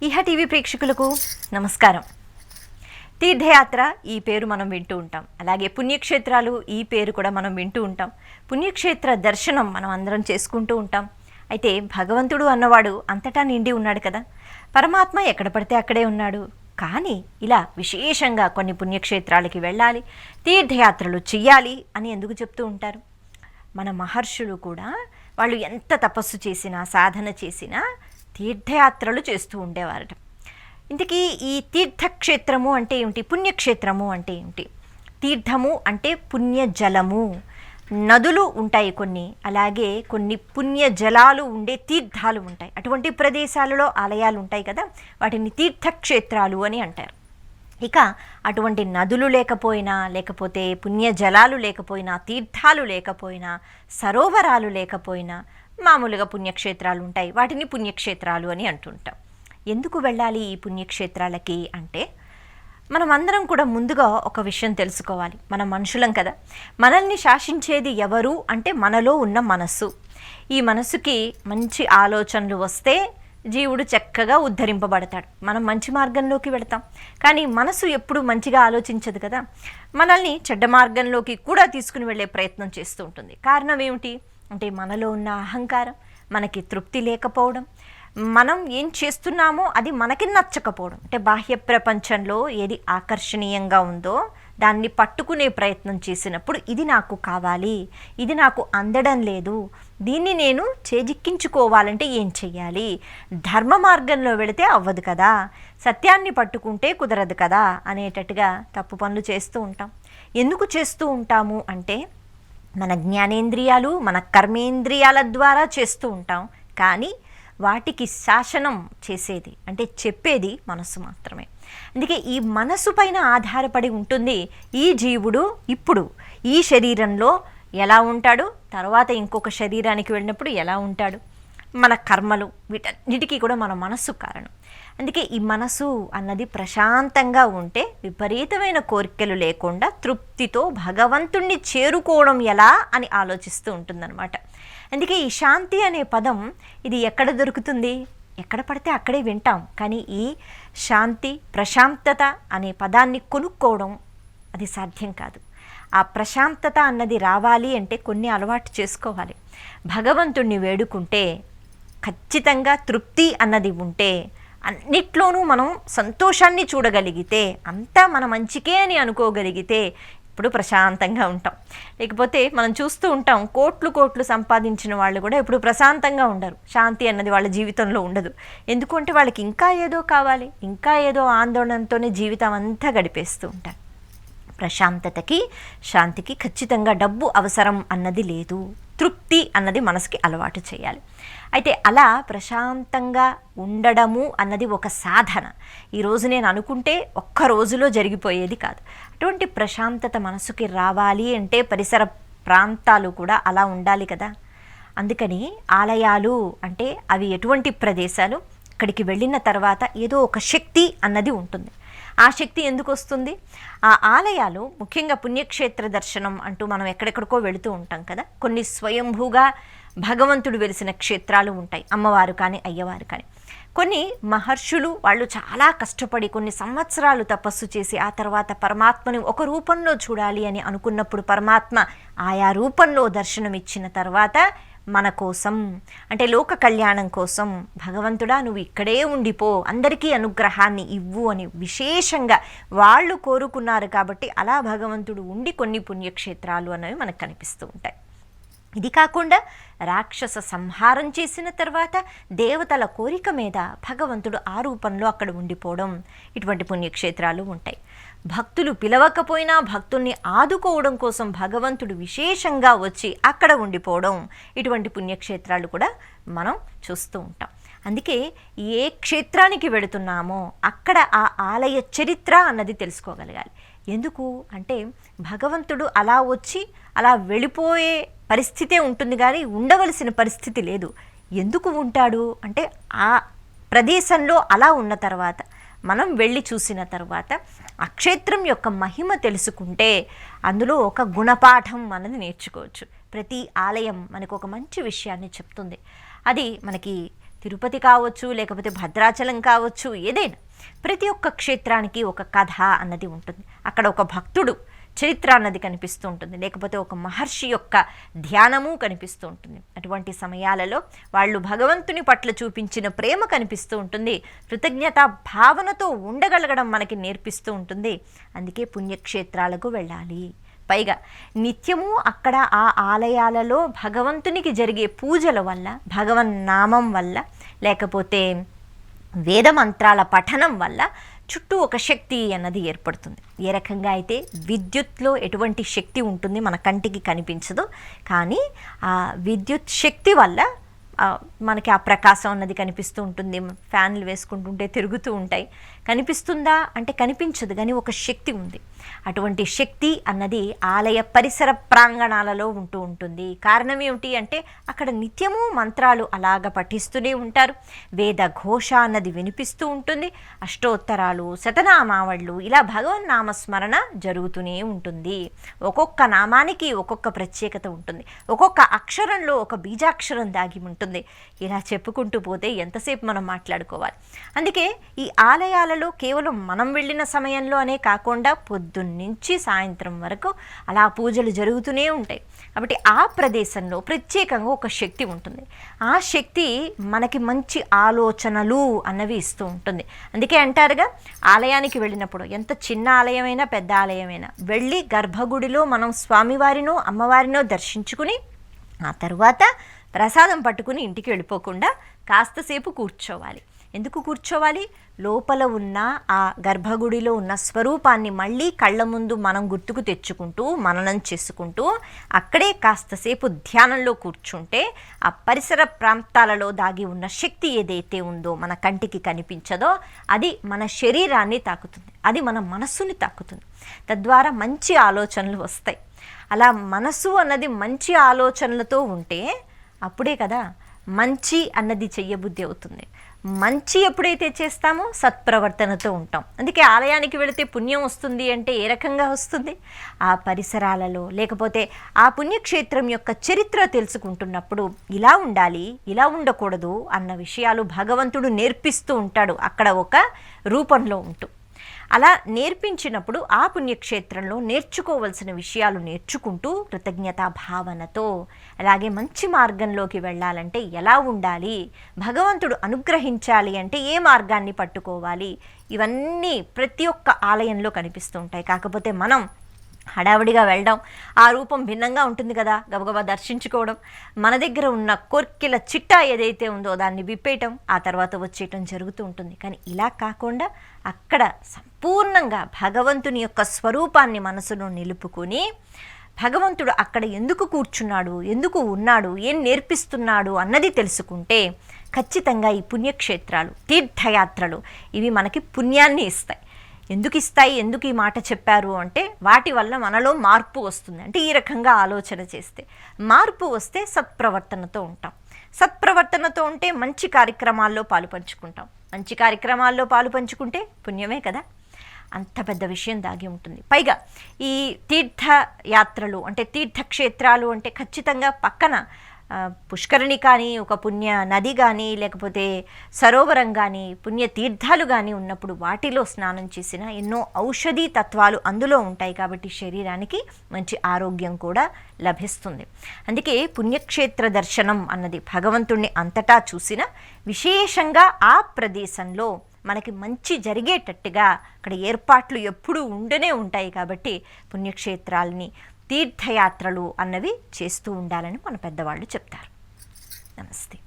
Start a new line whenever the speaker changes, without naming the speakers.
ఇహ టీవీ ప్రేక్షకులకు నమస్కారం. తీర్థయాత్ర ఈ పేరు మనం వింటూ ఉంటాం, అలాగే పుణ్యక్షేత్రాలు ఈ పేరు కూడా మనం వింటూ ఉంటాం. పుణ్యక్షేత్ర దర్శనం మనం అందరం చేసుకుంటూ ఉంటాం. అయితే భగవంతుడు అన్నవాడు అంతటా నిండి ఉన్నాడు కదా. పరమాత్మ ఎక్కడ పడితే అక్కడే ఉన్నాడు. కానీ ఇలా విశేషంగా కొన్ని పుణ్యక్షేత్రాలకి వెళ్ళాలి, తీర్థయాత్రలు చెయ్యాలి అని ఎందుకు చెప్తూ ఉంటారు? మన మహర్షులు కూడా వాళ్ళు ఎంత తపస్సు చేసినా సాధన చేసినా తీర్థయాత్రలు చేస్తూ ఉండేవారట. ఇంతకీ ఈ తీర్థక్షేత్రము అంటే ఏమిటి, పుణ్యక్షేత్రము అంటే ఏమిటి? తీర్థము అంటే పుణ్యజలము, నదులు ఉంటాయి కొన్ని, అలాగే కొన్ని పుణ్యజలాలు ఉండే తీర్థాలు ఉంటాయి. అటువంటి ప్రదేశాలలో ఆలయాలు ఉంటాయి కదా, వాటిని తీర్థక్షేత్రాలు అని అంటారు. ఇక అటువంటి నదులు లేకపోయినా, లేకపోతే పుణ్యజలాలు లేకపోయినా, తీర్థాలు లేకపోయినా, సరోవరాలు లేకపోయినా మామూలుగా పుణ్యక్షేత్రాలు ఉంటాయి. వాటిని పుణ్యక్షేత్రాలు అని అంటుంటాం. ఎందుకు వెళ్ళాలి ఈ పుణ్యక్షేత్రాలకి అంటే, మనం అందరం కూడా ముందుగా ఒక విషయం తెలుసుకోవాలి. మనం మనుషులం కదా, మనల్ని శాసించేది ఎవరు అంటే మనలో ఉన్న మనస్సు. ఈ మనస్సుకి మంచి ఆలోచనలు వస్తే జీవుడు చక్కగా ఉద్ధరింపబడతాడు, మనం మంచి మార్గంలోకి వెళతాం. కానీ మనసు ఎప్పుడు మంచిగా ఆలోచించదు కదా, మనల్ని చెడ్డ మార్గంలోకి కూడా తీసుకుని వెళ్ళే ప్రయత్నం చేస్తూ ఉంటుంది. కారణం ఏమిటి అంటే మనలో ఉన్న అహంకారం, మనకి తృప్తి లేకపోవడం, మనం ఏం చేస్తున్నామో అది మనకి నచ్చకపోవడం. అంటే బాహ్య ప్రపంచంలో ఏది ఆకర్షణీయంగా ఉందో దాన్ని పట్టుకునే ప్రయత్నం చేసినప్పుడు ఇది నాకు కావాలి, ఇది నాకు అందడం లేదు, దీన్ని నేను చేజిక్కించుకోవాలంటే ఏం చెయ్యాలి, ధర్మ మార్గంలో వెళితే అవ్వదు కదా, సత్యాన్ని పట్టుకుంటే కుదరదు కదా అనేటట్టుగా తప్పు పనులు చేస్తూ ఉంటాం. ఎందుకు చేస్తూ ఉంటాము అంటే మన జ్ఞానేంద్రియాలు, మన కర్మేంద్రియాల ద్వారా చేస్తూ ఉంటాం. కానీ వాటికి శాసనం చేసేది అంటే చెప్పేది మనసు మాత్రమే. అందుకే ఈ మనసు పైన ఆధారపడి ఉంటుంది ఈ జీవుడు ఇప్పుడు ఈ శరీరంలో ఎలా ఉంటాడు, తర్వాత ఇంకొక శరీరానికి వెళ్ళినప్పుడు ఎలా ఉంటాడు. మన కర్మలు వీటన్నిటికీ కూడా మన మనస్సు కారణం. అందుకే ఈ మనసు అన్నది ప్రశాంతంగా ఉంటే విపరీతమైన కోరికలు లేకుండా తృప్తితో భగవంతుణ్ణి చేరుకోవడం ఎలా అని ఆలోచిస్తూ ఉంటుందన్నమాట. అందుకే ఈ శాంతి అనే పదం ఇది ఎక్కడ దొరుకుతుంది, ఎక్కడ పడితే అక్కడే వింటాం. కానీ ఈ శాంతి ప్రశాంతత అనే పదాన్ని కొనుక్కోవడం అది సాధ్యం కాదు. ఆ ప్రశాంతత అన్నది రావాలి అంటే కొన్ని అలవాటు చేసుకోవాలి. భగవంతుణ్ణి వేడుకుంటే ఖచ్చితంగా తృప్తి అన్నది ఉంటే, అన్నిట్లోనూ మనం సంతోషాన్ని చూడగలిగితే, అంతా మన మంచికే అని అనుకోగలిగితే ఇప్పుడు ప్రశాంతంగా ఉంటాం. లేకపోతే మనం చూస్తూ ఉంటాం, కోట్లు కోట్లు సంపాదించిన వాళ్ళు కూడా ఇప్పుడు ప్రశాంతంగా ఉండరు. శాంతి అన్నది వాళ్ళ జీవితంలో ఉండదు. ఎందుకంటే వాళ్ళకి ఇంకా ఏదో కావాలి, ఇంకా ఏదో ఆందోళనతోనే జీవితం అంతా గడిపేస్తూ ఉంటారు. ప్రశాంతతకి, శాంతికి ఖచ్చితంగా డబ్బు అవసరం అన్నది లేదు. తృప్తి అన్నది మనసుకి అలవాటు చేయాలి. అయితే అలా ప్రశాంతంగా ఉండడము అన్నది ఒక సాధన. ఈరోజు నేను అనుకుంటే ఒక్క రోజులో జరిగిపోయేది కాదు. అటువంటి ప్రశాంతత మనసుకి రావాలి అంటే పరిసర ప్రాంతాలు కూడా అలా ఉండాలి కదా. అందుకని ఆలయాలు అంటే అవి ఎటువంటి ప్రదేశాలు, అక్కడికి వెళ్ళిన తర్వాత ఏదో ఒక శక్తి అన్నది ఉంటుంది. ఆ శక్తి ఎందుకు వస్తుంది? ఆ ఆలయాలు ముఖ్యంగా పుణ్యక్షేత్ర దర్శనం అంటూ మనం ఎక్కడెక్కడికో వెళుతూ ఉంటాం కదా. కొన్ని స్వయంభూగా భగవంతుడు వెలిసిన క్షేత్రాలు ఉంటాయి, అమ్మవారు కానీ అయ్యవారు కానీ. కొన్ని మహర్షులు వాళ్ళు చాలా కష్టపడి కొన్ని సంవత్సరాలు తపస్సు చేసి ఆ తర్వాత పరమాత్మని ఒక రూపంలో చూడాలి అని అనుకున్నప్పుడు పరమాత్మ ఆయా రూపంలో దర్శనం ఇచ్చిన తర్వాత మన కోసం అంటే లోక కళ్యాణం కోసం భగవంతుడా నువ్వు ఇక్కడే ఉండిపో, అందరికీ అనుగ్రహాన్ని ఇవ్వు అని విశేషంగా వాళ్ళు కోరుకున్నారు. కాబట్టి అలా భగవంతుడు ఉండి కొన్ని పుణ్యక్షేత్రాలు అనేవి మనకు కనిపిస్తూ ఉంటాయి. ఇది కాకుండా రాక్షస సంహారం చేసిన తర్వాత దేవతల కోరిక మీద భగవంతుడు ఆ రూపంలో అక్కడ ఉండిపోవడం, ఇటువంటి పుణ్యక్షేత్రాలు ఉంటాయి. భక్తులు పిలవకపోయినా భక్తుల్ని ఆదుకోవడం కోసం భగవంతుడు విశేషంగా వచ్చి అక్కడ ఉండిపోవడం, ఇటువంటి పుణ్యక్షేత్రాలు కూడా మనం చూస్తూ ఉంటాం. అందుకే ఏ క్షేత్రానికి వెళుతున్నామో అక్కడ ఆ ఆలయ చరిత్ర అన్నది తెలుసుకోగలగాలి. ఎందుకు అంటే భగవంతుడు అలా వచ్చి అలా వెళ్ళిపోయే పరిస్థితే ఉంటుంది కానీ ఉండవలసిన పరిస్థితి లేదు. ఎందుకు ఉంటాడు అంటే ఆ ప్రదేశంలో అలా ఉన్న తర్వాత మనం వెళ్ళి చూసిన తర్వాత ఆ క్షేత్రం యొక్క మహిమ తెలుసుకుంటే అందులో ఒక గుణపాఠం అన్నది నేర్చుకోవచ్చు. ప్రతి ఆలయం మనకు ఒక మంచి విషయాన్ని చెప్తుంది. అది మనకి తిరుపతి కావచ్చు, లేకపోతే భద్రాచలం కావచ్చు, ఏదైనా ప్రతి ఒక్క క్షేత్రానికి ఒక కథ అన్నది ఉంటుంది. అక్కడ ఒక భక్తుడు చరిత్ర అన్నది కనిపిస్తూ ఉంటుంది, లేకపోతే ఒక మహర్షి యొక్క ధ్యానము కనిపిస్తూ ఉంటుంది. అటువంటి సమయాలలో వాళ్ళు భగవంతుని పట్ల చూపించిన ప్రేమ కనిపిస్తూ ఉంటుంది, కృతజ్ఞత భావనతో ఉండగలగడం మనకి నేర్పిస్తూ ఉంటుంది. అందుకే పుణ్యక్షేత్రాలకు వెళ్ళాలి. పైగా నిత్యము అక్కడ ఆ ఆలయాలలో భగవంతునికి జరిగే పూజల వల్ల, భగవన్నామం వల్ల, లేకపోతే వేదమంత్రాల పఠనం వల్ల చుట్టూ ఒక శక్తి అన్నది ఏర్పడుతుంది. ఏ రకంగా అయితే విద్యుత్లో ఎటువంటి శక్తి ఉంటుంది మన కంటికి కనిపించదు, కానీ ఆ విద్యుత్ శక్తి వల్ల మనకి ఆ ప్రకాశం అన్నది కనిపిస్తూ ఉంటుంది. ఫ్యాన్లు వేసుకుంటుంటే తిరుగుతూ ఉంటాయి. కనిపిస్తుందా అంటే కనిపించదు, కానీ ఒక శక్తి ఉంది. అటువంటి శక్తి అన్నది ఆలయ పరిసర ప్రాంగణాలలో ఉంటూ ఉంటుంది. కారణం ఏమిటి అంటే అక్కడ నిత్యము మంత్రాలు అలాగ పఠిస్తూనే ఉంటారు, వేద ఘోష అన్నది వినిపిస్తూ ఉంటుంది, అష్టోత్తరాలు, శతనామావళ్ళు, ఇలా భగవన్ నామస్మరణ జరుగుతూనే ఉంటుంది. ఒక్కొక్క నామానికి ఒక్కొక్క ప్రత్యేకత ఉంటుంది, ఒక్కొక్క అక్షరంలో ఒక బీజాక్షరం దాగి ఉంటుంది. ఇలా చెప్పుకుంటూ పోతే ఎంతసేపు మనం మాట్లాడుకోవాలి. అందుకే ఈ ఆలయాలలో కేవలం మనం వెళ్ళిన సమయంలో అనే కాకుండా పొద్దున్నుంచి సాయంత్రం వరకు అలా పూజలు జరుగుతూనే ఉంటాయి. కాబట్టి ఆ ప్రదేశంలో ప్రత్యేకంగా ఒక శక్తి ఉంటుంది. ఆ శక్తి మనకి మంచి ఆలోచనలు అన్నవి ఇస్తూ ఉంటుంది. అందుకే అంటారుగా, ఆలయానికి వెళ్ళినప్పుడు ఎంత చిన్న ఆలయమైనా పెద్ద ఆలయమైనా వెళ్ళి గర్భగుడిలో మనం స్వామివారినో అమ్మవారినో దర్శించుకుని ఆ తర్వాత ప్రసాదం పట్టుకుని ఇంటికి వెళ్ళిపోకుండా కాస్తసేపు కూర్చోవాలి. ఎందుకు కూర్చోవాలి? లోపల ఉన్న ఆ గర్భగుడిలో ఉన్న స్వరూపాన్ని మళ్ళీ కళ్ళ ముందు మనం గుర్తుకు తెచ్చుకుంటూ మననం చేసుకుంటూ అక్కడే కాస్తసేపు ధ్యానంలో కూర్చుంటే ఆ పరిసర ప్రాంతాలలో దాగి ఉన్న శక్తి ఏదైతే ఉందో మన కంటికి కనిపించదో అది మన శరీరాన్ని తాకుతుంది, అది మన మనస్సుని తాకుతుంది. తద్వారా మంచి ఆలోచనలు వస్తాయి. అలా మనసు అన్నది మంచి ఆలోచనలతో ఉంటే అప్పుడే కదా మంచి అన్నది చెయ్యబుద్ధి అవుతుంది. మంచి ఎప్పుడైతే చేస్తామో సత్ప్రవర్తనతో ఉంటాం. అందుకే ఆలయానికి వెళితే పుణ్యం వస్తుంది అంటే ఏ రకంగా వస్తుంది? ఆ పరిసరాలలో, లేకపోతే ఆ పుణ్యక్షేత్రం యొక్క చరిత్ర తెలుసుకుంటున్నప్పుడు ఇలా ఉండాలి, ఇలా ఉండకూడదు అన్న విషయాలు భగవంతుడు నేర్పిస్తూ ఉంటాడు అక్కడ ఒక రూపంలో ఉంటూ. అలా నేర్పించినప్పుడు ఆ పుణ్యక్షేత్రంలో నేర్చుకోవలసిన విషయాలు నేర్చుకుంటూ కృతజ్ఞతా భావనతో, అలాగే మంచి మార్గంలోకి వెళ్ళాలంటే ఎలా ఉండాలి, భగవంతుడు అనుగ్రహించాలి అంటే ఏ మార్గాన్ని పట్టుకోవాలి, ఇవన్నీ ప్రతి ఒక్క ఆలయంలో కనిపిస్తూ ఉంటాయి. కాకపోతే మనం హడావిడిగా వెళ్ళడం, ఆ రూపం భిన్నంగా ఉంటుంది కదా, గబగబా దర్శించుకోవడం, మన దగ్గర ఉన్న కోర్కెల చిట్టా ఏదైతే ఉందో దాన్ని విప్పేయటం, ఆ తర్వాత వచ్చేయటం జరుగుతూ ఉంటుంది. కానీ ఇలా కాకుండా అక్కడ సంపూర్ణంగా భగవంతుని యొక్క స్వరూపాన్ని మనసులో నిలుపుకొని భగవంతుడు అక్కడ ఎందుకు కూర్చున్నాడు, ఎందుకు ఉన్నాడు, ఏం నేర్పిస్తున్నాడు అన్నది తెలుసుకుంటే ఖచ్చితంగా ఈ పుణ్యక్షేత్రాలు, తీర్థయాత్రలు ఇవి మనకి పుణ్యాన్ని ఇస్తాయి. ఎందుకు ఇస్తాయి, ఎందుకు ఈ మాట చెప్పారు అంటే వాటి వల్ల మనలో మార్పు వస్తుంది. అంటే ఈ రకంగా ఆలోచన చేస్తే మార్పు వస్తే సత్ప్రవర్తనతో ఉంటాం. సత్ప్రవర్తనతో ఉంటే మంచి కార్యక్రమాల్లో పాలు పంచుకుంటాం. మంచి కార్యక్రమాల్లో పాలు పంచుకుంటే పుణ్యమే కదా. అంత పెద్ద విషయం దాగి ఉంటుంది. పైగా ఈ తీర్థయాత్రలు అంటే తీర్థక్షేత్రాలు అంటే ఖచ్చితంగా పక్కన పుష్కరిణి కానీ, ఒక పుణ్య నది కానీ, లేకపోతే సరోవరం కానీ, పుణ్య తీర్థాలు కానీ ఉన్నప్పుడు వాటిలో స్నానం చేసిన ఎన్నో ఔషధీ తత్వాలు అందులో ఉంటాయి. కాబట్టి శరీరానికి మంచి ఆరోగ్యం కూడా లభిస్తుంది. అందుకే పుణ్యక్షేత్ర దర్శనం అన్నది భగవంతుణ్ణి అంతటా చూసిన విశేషంగా ఆ ప్రదేశంలో మనకి మంచి జరిగేటట్టుగా అక్కడ ఏర్పాట్లు ఎప్పుడూ ఉండనే ఉంటాయి. కాబట్టి పుణ్యక్షేత్రాలని, తీర్థయాత్రలు అన్నవి చేస్తూ ఉండాలని మన పెద్దవాళ్ళు చెప్తారు. నమస్తే.